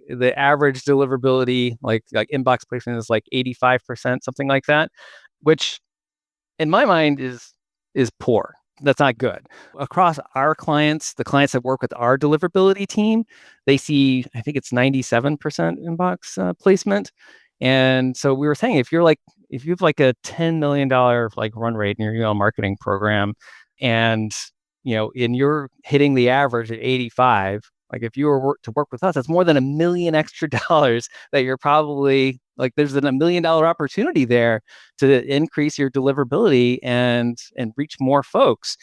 the average deliverability, like inbox placement is like 85%, something like that, which in my mind is poor. That's not good. Across our clients, the clients that work with our deliverability team, they see, I think it's 97% inbox placement. And so we were saying, if you have like a $10 million like run rate in your email marketing program, and and you're hitting the average at 85, like if you were to work with us, that's more than $1 million extra dollars that you're probably like, there's a $1 million opportunity there to increase your deliverability and reach more folks.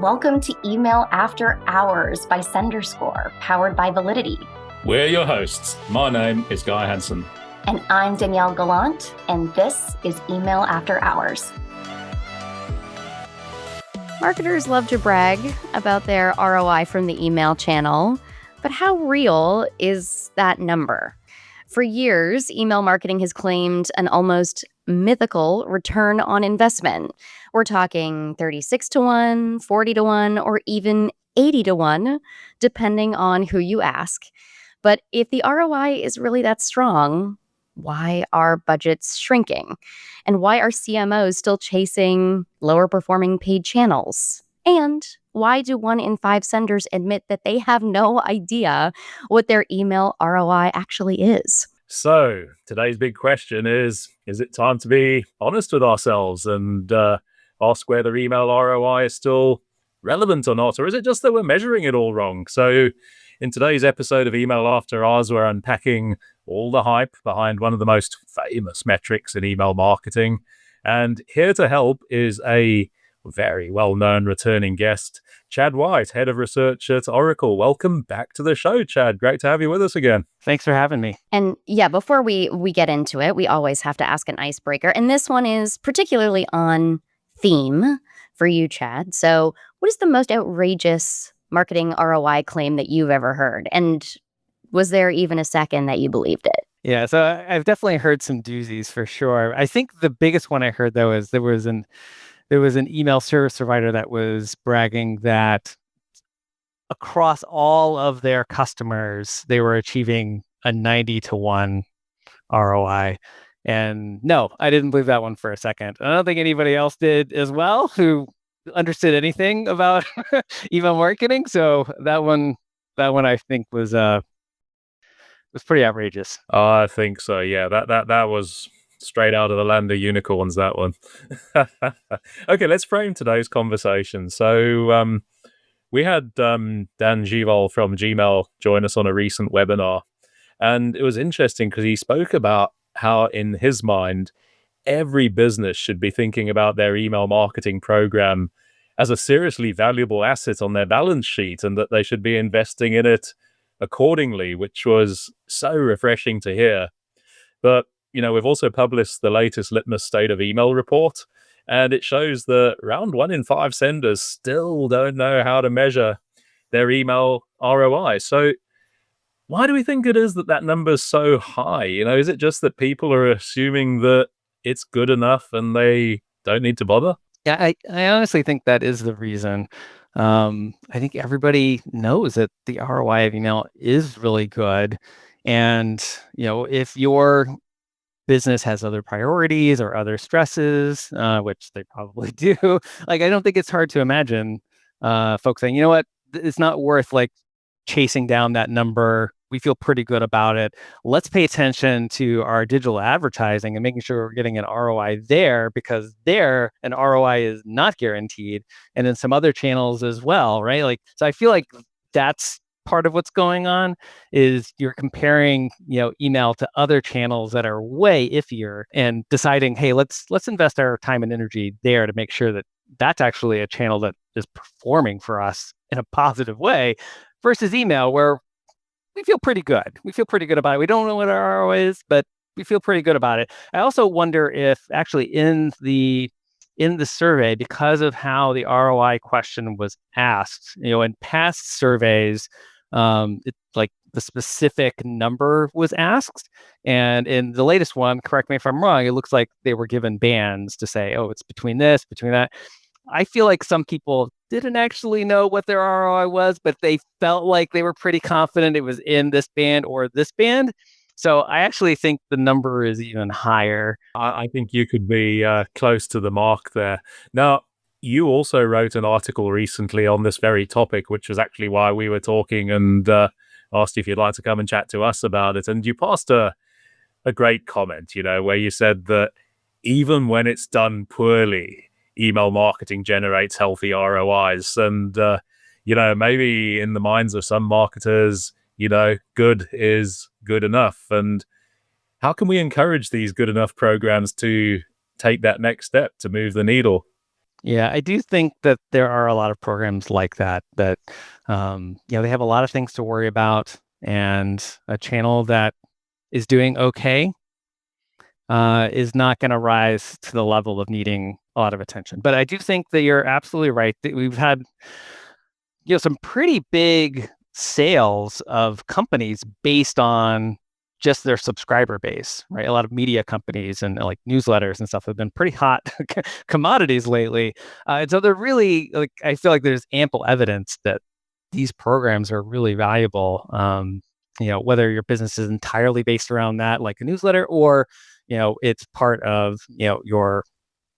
Welcome to Email After Hours by SenderScore, powered by Validity. We're your hosts. My name is Guy Hansen. And I'm Danielle Gallant, and this is Email After Hours. Marketers love to brag about their ROI from the email channel, but how real is that number? For years, email marketing has claimed an almost mythical return on investment. We're talking 36 to 1, 40 to 1, or even 80 to 1, depending on who you ask. But if the ROI is really that strong, why are budgets shrinking? And why are CMOs still chasing lower performing paid channels? And why do 1 in 5 senders admit that they have no idea what their email ROI actually is? So today's big question is it time to be honest with ourselves and ask whether email ROI is still relevant or not? Or is it just that we're measuring it all wrong? So in today's episode of Email After Hours, we're unpacking all the hype behind one of the most famous metrics in email marketing. And here to help is a very well-known returning guest, Chad White, Head of Research at Oracle. Welcome back to the show, Chad. Great to have you with us again. Thanks for having me. And yeah, before we get into it, we always have to ask an icebreaker. And this one is particularly on theme for you, Chad. So what is the most outrageous marketing ROI claim that you've ever heard? And was there even a second that you believed it? Yeah, so I've definitely heard some doozies for sure. I think the biggest one I heard, though, is there was an email service provider that was bragging that across all of their customers, they were achieving a 90 to 1 ROI. And no, I didn't believe that one for a second. I don't think anybody else did as well who understood anything about email marketing. So that one I think was pretty outrageous. I think so. Yeah, that was straight out of the land of unicorns, that one. Okay, let's frame today's conversation. So we had Dan Gival from Gmail join us on a recent webinar. And it was interesting because he spoke about how, in his mind, every business should be thinking about their email marketing program as a seriously valuable asset on their balance sheet and that they should be investing in it accordingly, which was so refreshing to hear. But, we've also published the latest Litmus State of Email report, and it shows that around 1 in 5 senders still don't know how to measure their email ROI. So why do we think it is that number's so high? Is it just that people are assuming that it's good enough and they don't need to bother? Yeah, I honestly think that is the reason. I think everybody knows that the ROI of email is really good. And, if your business has other priorities or other stresses, which they probably do, like, I don't think it's hard to imagine folks saying, you know what, it's not worth like chasing down that number. We feel pretty good about it. Let's pay attention to our digital advertising and making sure we're getting an ROI there, because there an ROI is not guaranteed, and in some other channels as well, right? Like, so I feel like that's part of what's going on is you're comparing, email to other channels that are way iffier and deciding, hey, let's invest our time and energy there to make sure that that's actually a channel that is performing for us in a positive way, versus email, where we feel pretty good. We feel pretty good about it. We don't know what our ROI is, but we feel pretty good about it. I also wonder if actually in the survey, because of how the ROI question was asked, in past surveys, like the specific number was asked. And in the latest one, correct me if I'm wrong, it looks like they were given bands to say, oh, it's between this, between that. I feel like some people didn't actually know what their ROI was, but they felt like they were pretty confident it was in this band or this band. So I actually think the number is even higher. I think you could be close to the mark there. Now, you also wrote an article recently on this very topic, which was actually why we were talking, and asked if you'd like to come and chat to us about it. And you passed a great comment, where you said that even when it's done poorly, email marketing generates healthy ROIs. And, maybe in the minds of some marketers, good is good enough. And how can we encourage these good enough programs to take that next step to move the needle? Yeah, I do think that there are a lot of programs like that they have a lot of things to worry about, and a channel that is doing okay is not going to rise to the level of needing a lot of attention. But I do think that you're absolutely right. That we've had some pretty big sales of companies based on just their subscriber base, right? A lot of media companies and like newsletters and stuff have been pretty hot commodities lately. And so they're really like, I feel like there's ample evidence that these programs are really valuable. Whether your business is entirely based around that, like a newsletter, or, it's part of,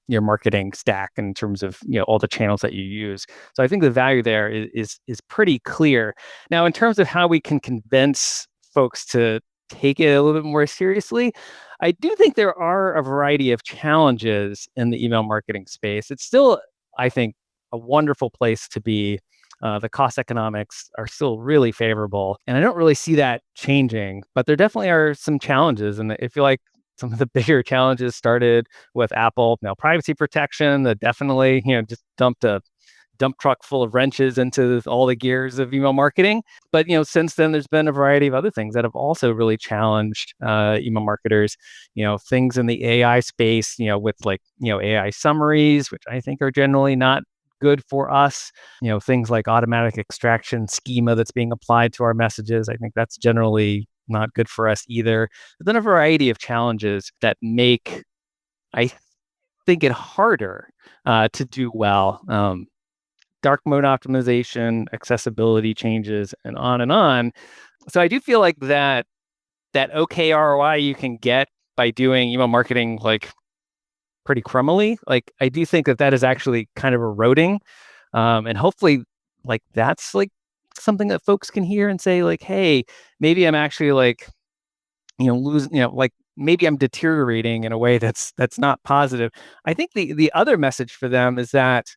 your marketing stack in terms of all the channels that you use. So I think the value there is pretty clear. Now, in terms of how we can convince folks to take it a little bit more seriously, I do think there are a variety of challenges in the email marketing space. It's still, I think, a wonderful place to be. The cost economics are still really favorable, and I don't really see that changing. But there definitely are some challenges, and I feel like some of the bigger challenges started with Apple. Now, privacy protection that definitely, just dumped a dump truck full of wrenches into all the gears of email marketing. But, since then, there's been a variety of other things that have also really challenged email marketers. Things in the AI space, with AI summaries, which I think are generally not good for us. Things like automatic extraction schema that's being applied to our messages. I think that's generally not good for us either. There's been a variety of challenges that make, I think, it harder to do well. Dark mode optimization, accessibility changes, and on and on. So I do feel like that okay ROI you can get by doing email marketing like pretty crummily. Like I do think that is actually kind of eroding, and hopefully, like that's like something that folks can hear and say like, hey, maybe I'm actually like losing, like maybe I'm deteriorating in a way that's not positive. I think the other message for them is that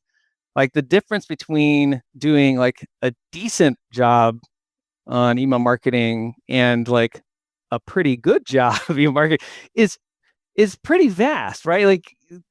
like the difference between doing like a decent job on email marketing and like a pretty good job of email marketing is pretty vast, right?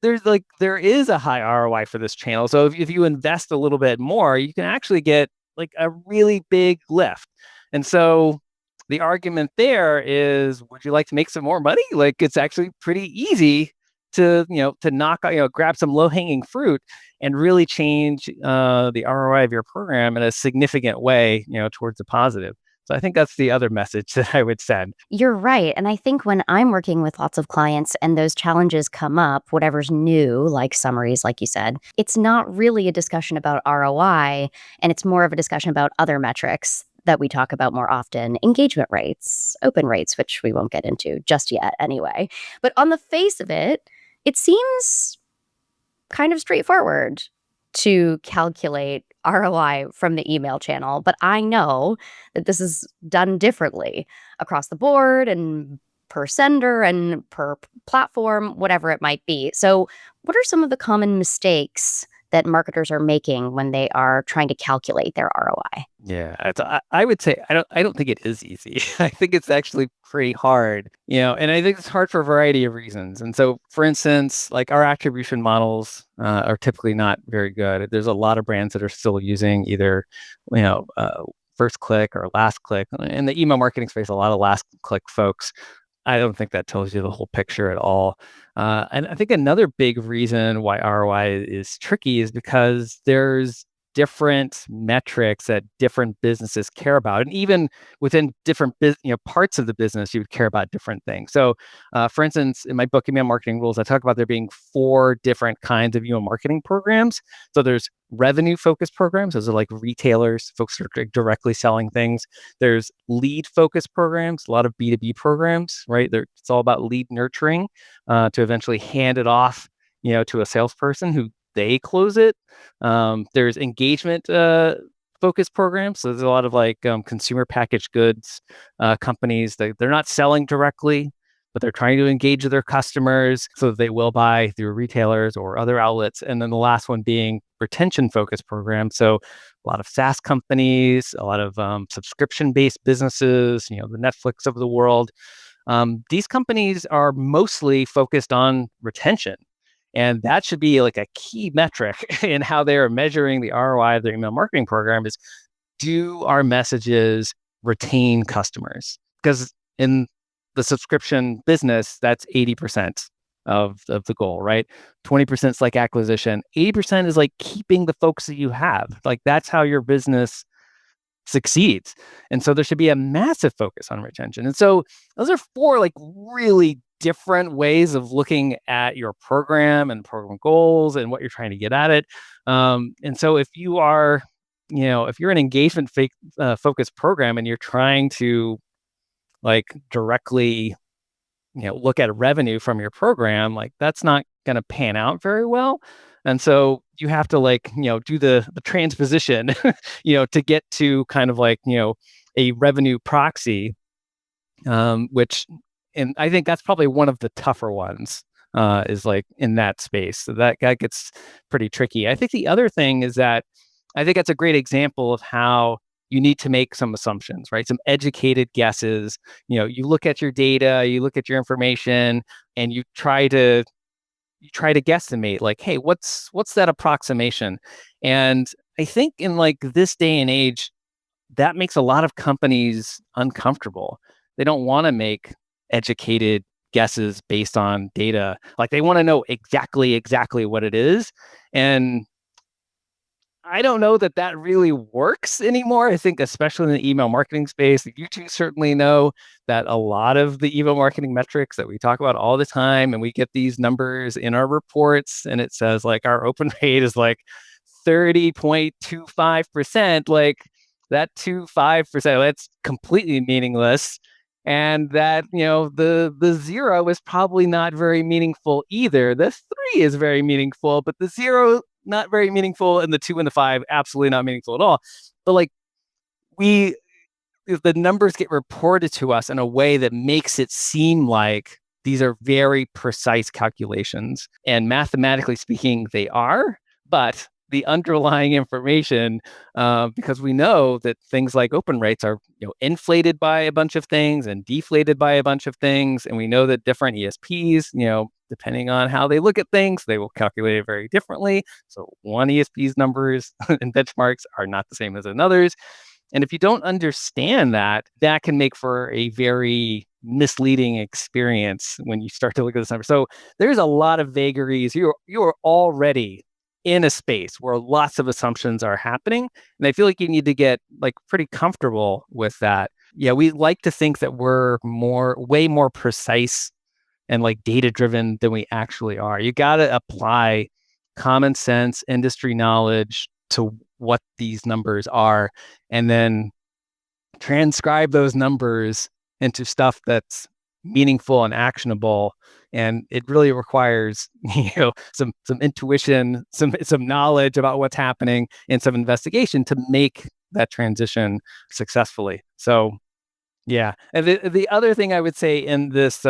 There is a high ROI for this channel. So if you invest a little bit more, you can actually get like a really big lift. And so the argument there is, would you like to make some more money? Like it's actually pretty easy to, to knock out, grab some low hanging fruit and really change the ROI of your program in a significant way, towards the positive. So I think that's the other message that I would send. You're right. And I think when I'm working with lots of clients and those challenges come up, whatever's new, like summaries, like you said, it's not really a discussion about ROI, and it's more of a discussion about other metrics that we talk about more often: engagement rates, open rates, which we won't get into just yet anyway. But on the face of it, it seems kind of straightforward to calculate ROI from the email channel, but I know that this is done differently across the board and per sender and per platform, whatever it might be. So, what are some of the common mistakes that marketers are making when they are trying to calculate their ROI? Yeah, I would say I don't think it is easy. I think it's actually pretty hard, and I think it's hard for a variety of reasons. And so, for instance, like our attribution models are typically not very good. There's a lot of brands that are still using either, first click or last click. In the email marketing space, a lot of last click folks. I don't think that tells you the whole picture at all. And I think another big reason why ROI is tricky is because there's different metrics that different businesses care about, and even within different parts of the business, you would care about different things. So, for instance, in my book, Email Marketing Rules, I talk about there being 4 different kinds of email marketing programs. So there's revenue-focused programs; those are like retailers, folks who are directly selling things. There's lead-focused programs, a lot of B2B programs, right? It's all about lead nurturing to eventually hand it off, to a salesperson who they close it. There's engagement focused programs. So there's a lot of like consumer packaged goods companies that they're not selling directly, but they're trying to engage their customers so that they will buy through retailers or other outlets. And then the last one being retention focused programs. So a lot of SaaS companies, a lot of subscription based businesses, the Netflix of the world. These companies are mostly focused on retention. And that should be like a key metric in how they are measuring the ROI of their email marketing program is, do our messages retain customers? Because in the subscription business, that's 80% of the goal, right? 20% is like acquisition. 80% is like keeping the folks that you have. Like that's how your business succeeds. And so there should be a massive focus on retention. And so those are 4 like really different ways of looking at your program and program goals and what you're trying to get at it. And so if you are, if you're an engagement focused program and you're trying to like directly, look at revenue from your program, like that's not going to pan out very well. And so you have to like, do the transposition, to get to kind of like, a revenue proxy, which, and I think that's probably one of the tougher ones, is like in that space. So that gets pretty tricky. I think the other thing is that I think that's a great example of how you need to make some assumptions, right? Some educated guesses. You look at your data, you look at your information, and you try to guesstimate like, hey, what's that approximation? And I think in like this day and age, that makes a lot of companies uncomfortable. They don't want to make educated guesses based on data. Like they want to know exactly what it is. And I don't know that really works anymore. I think especially in the email marketing space, you two certainly know that a lot of the email marketing metrics that we talk about all the time, and we get these numbers in our reports, and it says like our open rate is like 30.25%. Like that 25%, that's completely meaningless. And that, the 0 is probably not very meaningful either. The 3 is very meaningful, but the 0 not very meaningful, and the 2 and the 5 absolutely not meaningful at all. But like the numbers get reported to us in a way that makes it seem like these are very precise calculations, and mathematically speaking, they are. But the underlying information, because we know that things like open rates are inflated by a bunch of things and deflated by a bunch of things, and we know that different ESPs, depending on how they look at things, they will calculate it very differently. So one ESP's numbers and benchmarks are not the same as another's. And if you don't understand that, that can make for a very misleading experience when you start to look at this number. So there's a lot of vagaries. You're already in a space where lots of assumptions are happening. And I feel like you need to get like pretty comfortable with that. Yeah, we like to think that we're way more precise and like data driven than we actually are. You got to apply common sense, industry knowledge to what these numbers are, and then transcribe those numbers into stuff that's meaningful and actionable. And it really requires, some intuition, some knowledge about what's happening, and some investigation to make that transition successfully. So, yeah. And the other thing I would say in this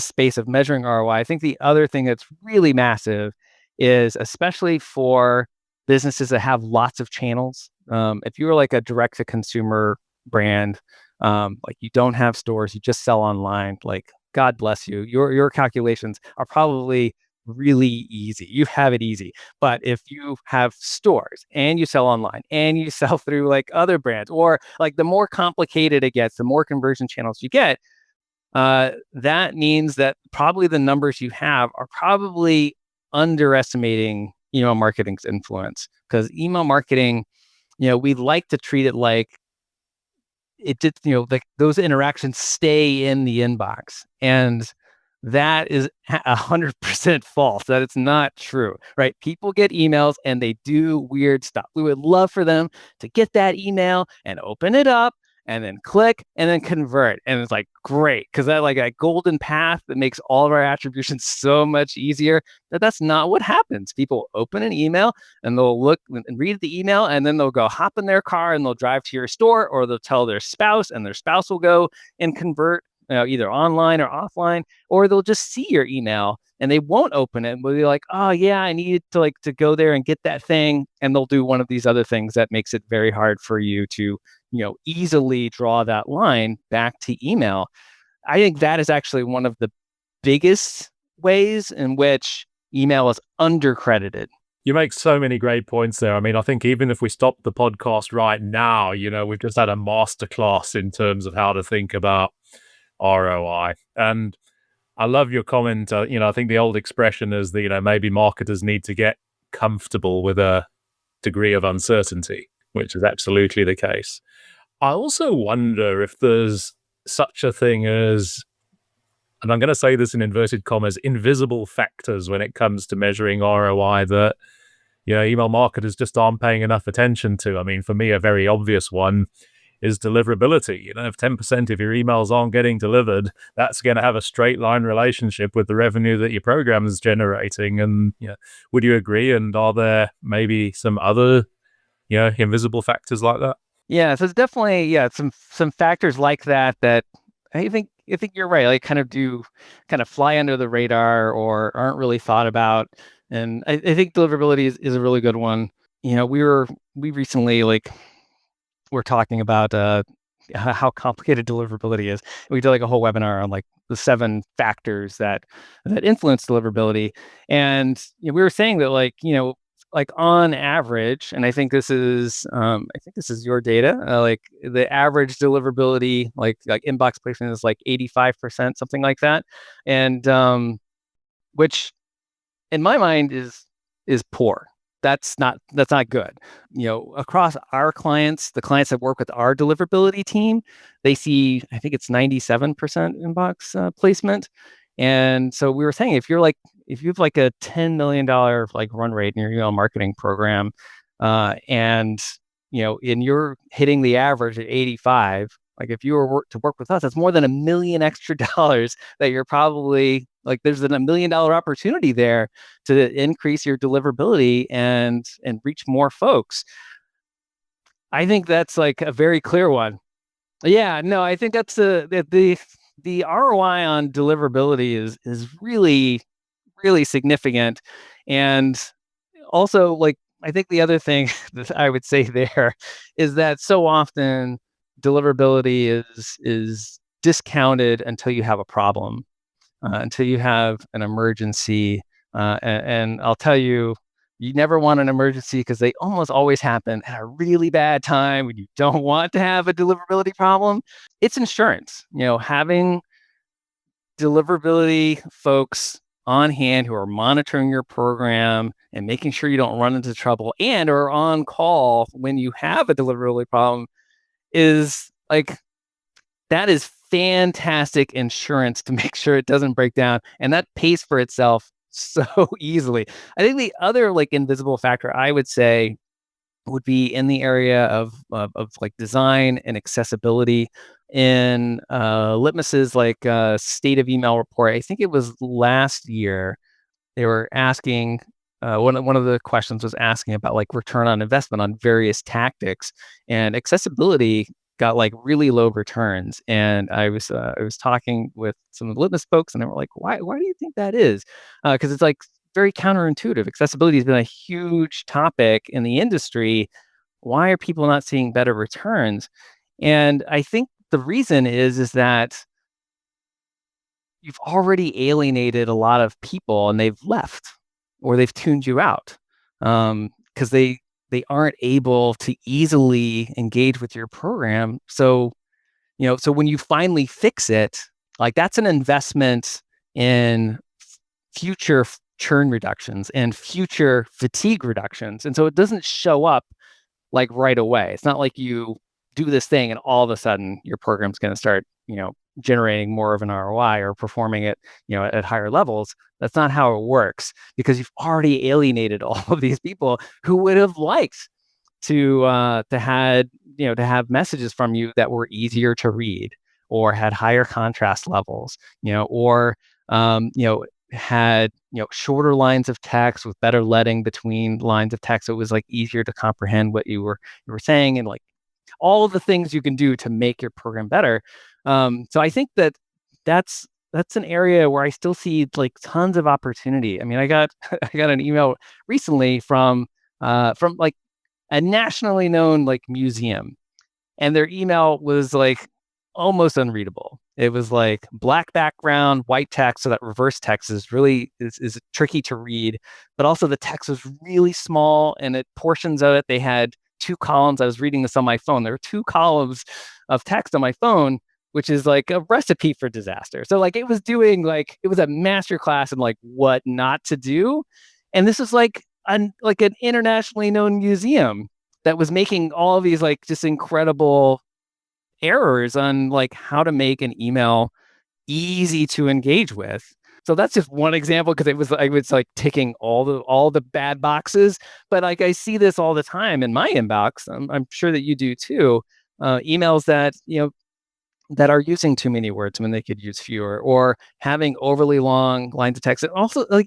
space of measuring ROI, I think the other thing that's really massive is, especially for businesses that have lots of channels. If you're like a direct to consumer brand, like you don't have stores, you just sell online, like God bless you. Your calculations are probably really easy. You have it easy. But if you have stores and you sell online and you sell through like other brands, or like the more complicated it gets, the more conversion channels you get, that means that probably the numbers you have are probably underestimating, email marketing's influence, because email marketing, we like to treat it like it did, like those interactions stay in the inbox. And that is 100% false. That it's not true, right? People get emails and they do weird stuff. We would love for them to get that email and open it up and then click and then convert. And it's like, great, because that like a golden path that makes all of our attributions so much easier. That's not what happens. People open an email and they'll look and read the email, and then they'll go hop in their car and they'll drive to your store, or they'll tell their spouse, and their spouse will go and convert, either online or offline, or they'll just see your email and they won't open it. They'll be like, oh yeah, I need to go there and get that thing. And they'll do one of these other things that makes it very hard for you to, easily draw that line back to email. I think that is actually one of the biggest ways in which email is undercredited. You make so many great points there. I mean, I think even if we stop the podcast right now, we've just had a masterclass in terms of how to think about ROI. And I love your comment. I think the old expression is that, maybe marketers need to get comfortable with a degree of uncertainty, which is absolutely the case. I also wonder if there's such a thing as, and I'm going to say this in inverted commas, invisible factors when it comes to measuring ROI that, email marketers just aren't paying enough attention to. I mean, for me, a very obvious one is deliverability. If 10% of your emails aren't getting delivered, that's going to have a straight line relationship with the revenue that your program is generating. And would you agree? And are there maybe some other, invisible factors like that? Yeah, so it's definitely some factors like that I think you're right. Like kind of fly under the radar or aren't really thought about. And I think deliverability is a really good one. We recently we're talking about how complicated deliverability is. We did a whole webinar on the 7 factors that influence deliverability. And we were saying that on average, and I think this is your data, the average deliverability, like inbox placement is 85%, something like that. And which in my mind is poor. That's not good. Across our clients, the clients that work with our deliverability team, they see, I think it's 97% inbox placement. And so we were saying, if you have a $10 million run rate in your email marketing program, and you're hitting the average at 85, if you were to work with us, that's more than $1 million extra dollars that you're probably there's a $1 million opportunity there to increase your deliverability and reach more folks. I think that's a very clear one. Yeah, no, I think that's the ROI on deliverability is really, really significant. And also, I think the other thing that I would say there is that so often deliverability is discounted until you have a problem, until you have an emergency. And I'll tell you, you never want an emergency because they almost always happen at a really bad time when you don't want to have a deliverability problem. It's insurance. Having deliverability folks on hand who are monitoring your program and making sure you don't run into trouble and are on call when you have a deliverability problem is that is fantastic insurance to make sure it doesn't break down, and that pays for itself so easily. I think the other invisible factor I would say would be in the area of design and accessibility. In Litmus's state of email report, I think it was last year, they were asking one of the questions was asking about return on investment on various tactics, and accessibility got really low returns. And I was talking with some of the Litmus folks, and they were like, why do you think that is? Because it's very counterintuitive. Accessibility has been a huge topic in the industry. Why are people not seeing better returns? And I think the reason is that you've already alienated a lot of people and they've left or they've tuned you out, because they aren't able to easily engage with your program. So when you finally fix it, that's an investment in future churn reductions and future fatigue reductions. And so it doesn't show up like right away. It's not like you do this thing and all of a sudden your program's going to start, generating more of an ROI or performing it, at higher levels. That's not how it works, because you've already alienated all of these people who would have liked to have messages from you that were easier to read, or had higher contrast levels, or had shorter lines of text with better leading between lines of text, so it was like easier to comprehend what you were saying, and like all of the things you can do to make your program better. So I think that's an area where I still see like tons of opportunity. I mean, I got I got an email recently from like a nationally known like museum, and their email was like almost unreadable. It was like black background, white text, so that reverse text is tricky to read, but also the text was really small, and portions of it, they had two columns. I was reading this on my phone. There were two columns of text on my phone, which is like a recipe for disaster. So like it was a master class in like what not to do. And this is like an internationally known museum that was making all of these like just incredible errors on like how to make an email easy to engage with. So that's just one example, because I was like ticking all the bad boxes. But like I see this all the time in my inbox. I'm sure that you do too. Emails that are using too many words when they could use fewer, or having overly long lines of text. And also like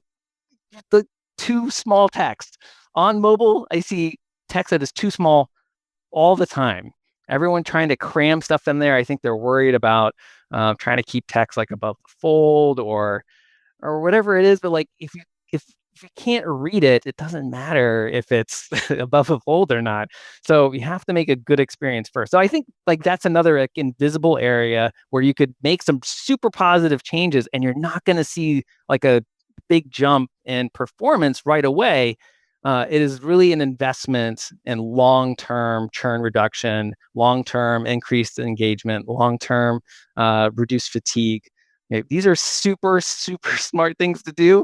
the too small text on mobile. I see text that is too small all the time. Everyone trying to cram stuff in there. I think they're worried about trying to keep text like above the fold, or whatever it is. But like if you can't read it, it doesn't matter if it's above a fold or not. So you have to make a good experience first. So I think like that's another like invisible area where you could make some super positive changes, and you're not going to see like a big jump in performance right away. It is really an investment in long-term churn reduction, long-term increased engagement, long-term reduced fatigue. These are super, super smart things to do,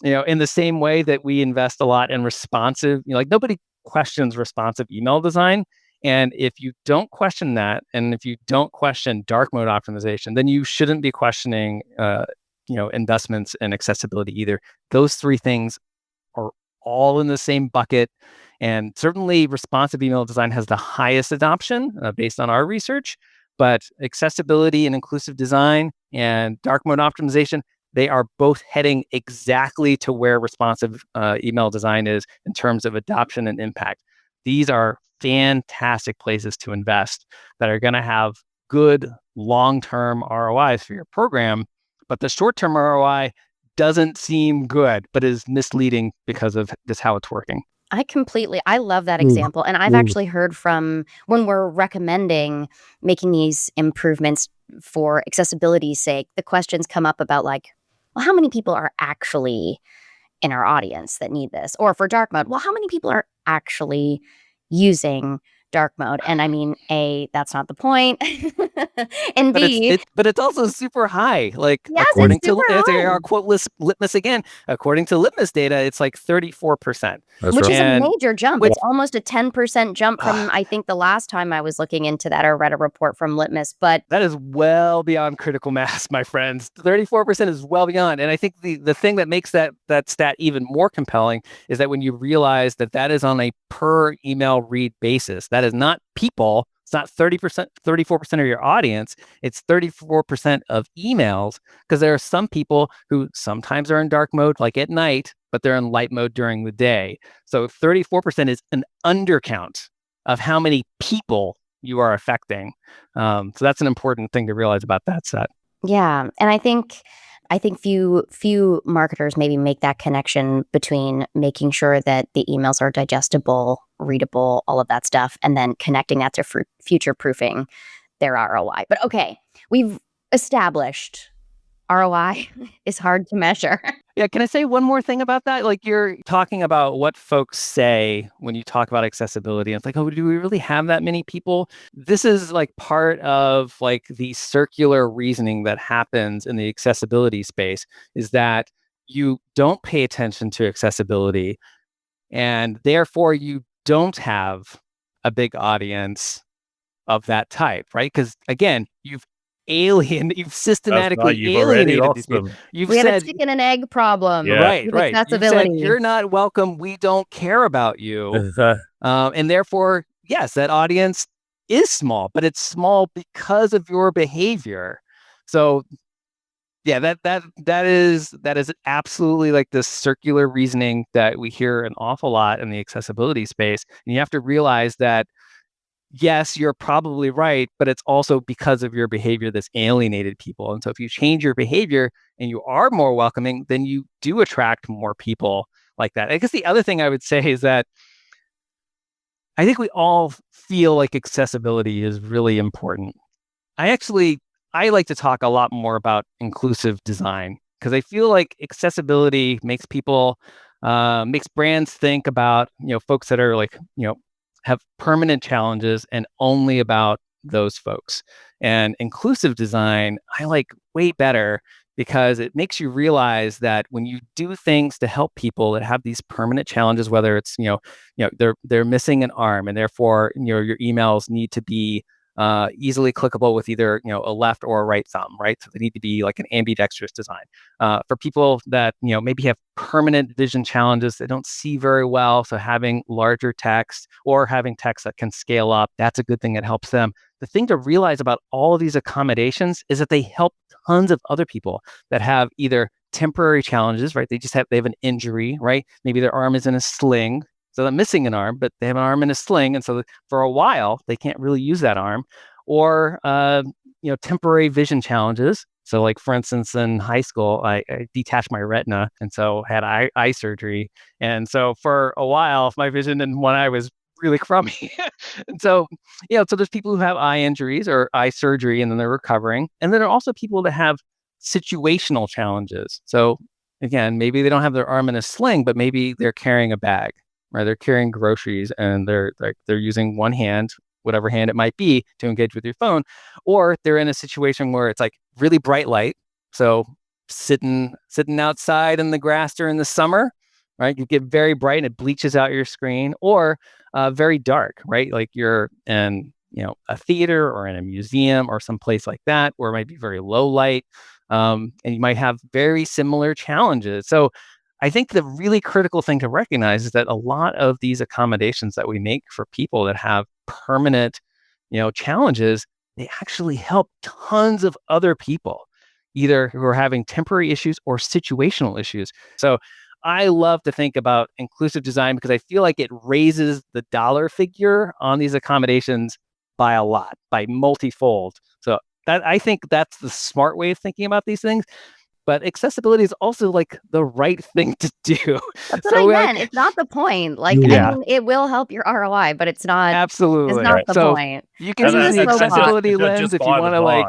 in the same way that we invest a lot in responsive, like nobody questions responsive email design. And if you don't question that, and if you don't question dark mode optimization, then you shouldn't be questioning, investments in accessibility either. Those three things are all in the same bucket. And certainly responsive email design has the highest adoption based on our research, but accessibility and inclusive design and dark mode optimization, they are both heading exactly to where responsive email design is in terms of adoption and impact. These are fantastic places to invest that are going to have good long-term ROIs for your program, but the short-term ROI doesn't seem good, but is misleading because of just how it's working. I love that example. And I've actually heard from, when we're recommending making these improvements for accessibility's sake, the questions come up about like, well, how many people are actually in our audience that need this? Or for dark mode, well, how many people are actually using dark mode? And I mean, A, that's not the point. And B, but it's also super high. Like yes, according it's super to high. our quote litmus again, according to litmus data, it's like 34%. Which is a And major jump. It's almost a 10% jump from, I think, the last time I was looking into that or read a report from Litmus. But that is well beyond critical mass, my friends. 34% is well beyond. And I think the thing that makes that stat even more compelling is that when you realize that is on a per email read basis, that is not people. It's not 30%, 34% of your audience. It's 34% of emails, because there are some people who sometimes are in dark mode, like at night, but they're in light mode during the day. So 34% is an undercount of how many people you are affecting. So that's an important thing to realize about that set. yeah, and I think few marketers maybe make that connection between making sure that the emails are digestible, readable, all of that stuff, and then connecting that to future proofing their ROI. But okay, we've established ROI is hard to measure. Yeah, can I say one more thing about that? Like, you're talking about what folks say when you talk about accessibility. It's like, oh, do we really have that many people? This is like part of like the circular reasoning that happens in the accessibility space, is that you don't pay attention to accessibility, and therefore you don't have a big audience of that type, right? Because again, you've That's right. systematically You've already alienated these lost people. them. You've We have a said, chicken and egg problem Yeah. right, with right. You've said accessibility. you're not welcome. We don't care about you, and therefore, yes, that audience is small, but it's small because of your behavior. So yeah, that is absolutely like this circular reasoning that we hear an awful lot in the accessibility space. And you have to realize that yes, you're probably right, but it's also because of your behavior that's alienated people. And so if you change your behavior and you are more welcoming, then you do attract more people like that. I guess the other thing I would say is that I think we all feel like accessibility is really important. I like to talk a lot more about inclusive design because I feel like accessibility makes brands think about, folks that are like, have permanent challenges and only about those folks. And inclusive design, I like way better because it makes you realize that when you do things to help people that have these permanent challenges, whether it's, they're missing an arm and therefore, your emails need to be easily clickable with either a left or a right thumb, right? So they need to be like an ambidextrous design. For people that maybe have permanent vision challenges, they don't see very well, so having larger text or having text that can scale up, that's a good thing that helps them. The thing to realize about all of these accommodations is that they help tons of other people that have either temporary challenges, right? They have an injury, right? Maybe their arm is in a sling. So they're missing an arm, but they have an arm in a sling. And so for a while, they can't really use that arm. Or, temporary vision challenges. So like, for instance, in high school, I detached my retina and so had eye surgery. And so for a while, my vision in one eye was really crummy. And so, so there's people who have eye injuries or eye surgery and then they're recovering. And then there are also people that have situational challenges. So again, maybe they don't have their arm in a sling, but maybe they're carrying a bag, right? They're carrying groceries and they're using one hand, whatever hand it might be, to engage with your phone, or they're in a situation where it's like really bright light. So sitting outside in the grass during the summer, right? You get very bright and it bleaches out your screen, or very dark, right? Like you're in a theater or in a museum or someplace like that where it might be very low light, and you might have very similar challenges. So I think the really critical thing to recognize is that a lot of these accommodations that we make for people that have permanent, challenges, they actually help tons of other people, either who are having temporary issues or situational issues. So I love to think about inclusive design because I feel like it raises the dollar figure on these accommodations by a lot, by multifold. So I think that's the smart way of thinking about these things. But accessibility is also like the right thing to do. That's what I So meant. It's not the point. Like, I yeah, mean, it will help your ROI, but it's not absolutely. the So point. you can This is use a the soapbox. accessibility lens just if you by the want to like,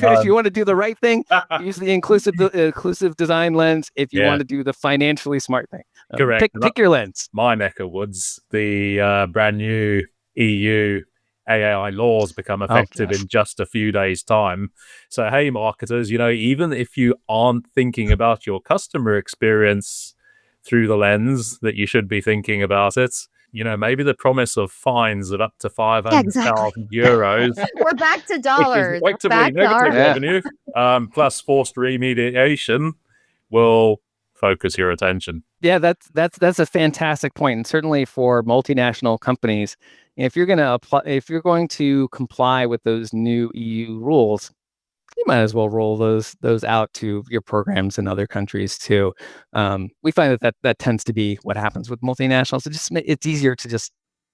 by. if you want to do the right thing, use the inclusive design lens. If you Yeah, want to do the financially smart thing, correct. pick your lens. My neck of woods, the brand new EU AI laws become effective Yes. in just a few days' time. So, hey, marketers, even if you aren't thinking about your customer experience through the lens that you should be thinking about it, maybe the promise of fines of up to Yeah, exactly. €500, We're back to which is dollars. We're effectively back to negative our revenue, plus forced remediation, will focus your attention. Yeah, that's a fantastic point, and certainly for multinational companies, if you're going to comply with those new EU rules, you might as well roll those out to your programs in other countries too. We find that tends to be what happens with multinationals. It's easier to just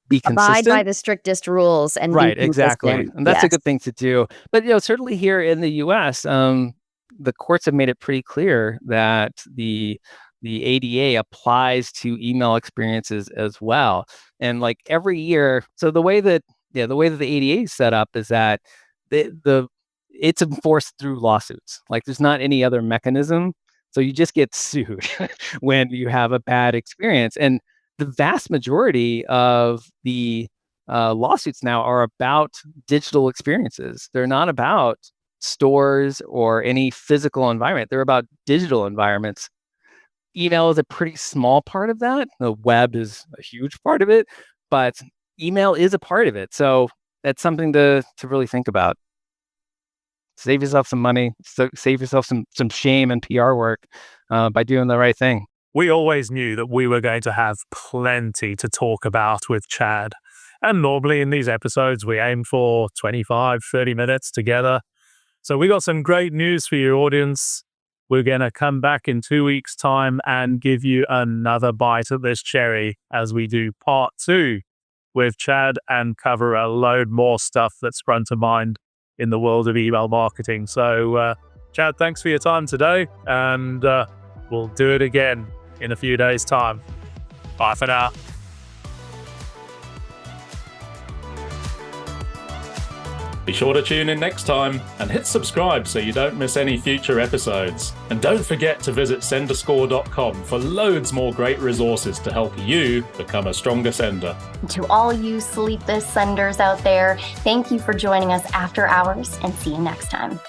be abide by consistent. the strictest rules and be Right, exactly. consistent. And that's a Yes. good thing to do. But certainly here in the US, the courts have made it pretty clear that the ADA applies to email experiences as well. And like every year, so the way that the ADA is set up is that the it's enforced through lawsuits. Like there's not any other mechanism. So you just get sued when you have a bad experience. And the vast majority of the lawsuits now are about digital experiences. They're not about stores or any physical environment. They're about digital environments. email is a pretty small part of that. The web is a huge part of it, but email is a part of it. So that's something to really think about. Save yourself some money, save yourself some shame and PR work by doing the right thing. We always knew that we were going to have plenty to talk about with Chad. And normally in these episodes, we aim for 25, 30 minutes together. So we got some great news for your audience. We're going to come back in 2 weeks' time and give you another bite at this cherry as we do part 2 with Chad and cover a load more stuff that's front of mind in the world of email marketing. So, Chad, thanks for your time today, and we'll do it again in a few days' time. Bye for now. Be sure to tune in next time and hit subscribe so you don't miss any future episodes. And don't forget to visit senderscore.com for loads more great resources to help you become a stronger sender. To all you sleepless senders out there, thank you for joining us after hours, and see you next time.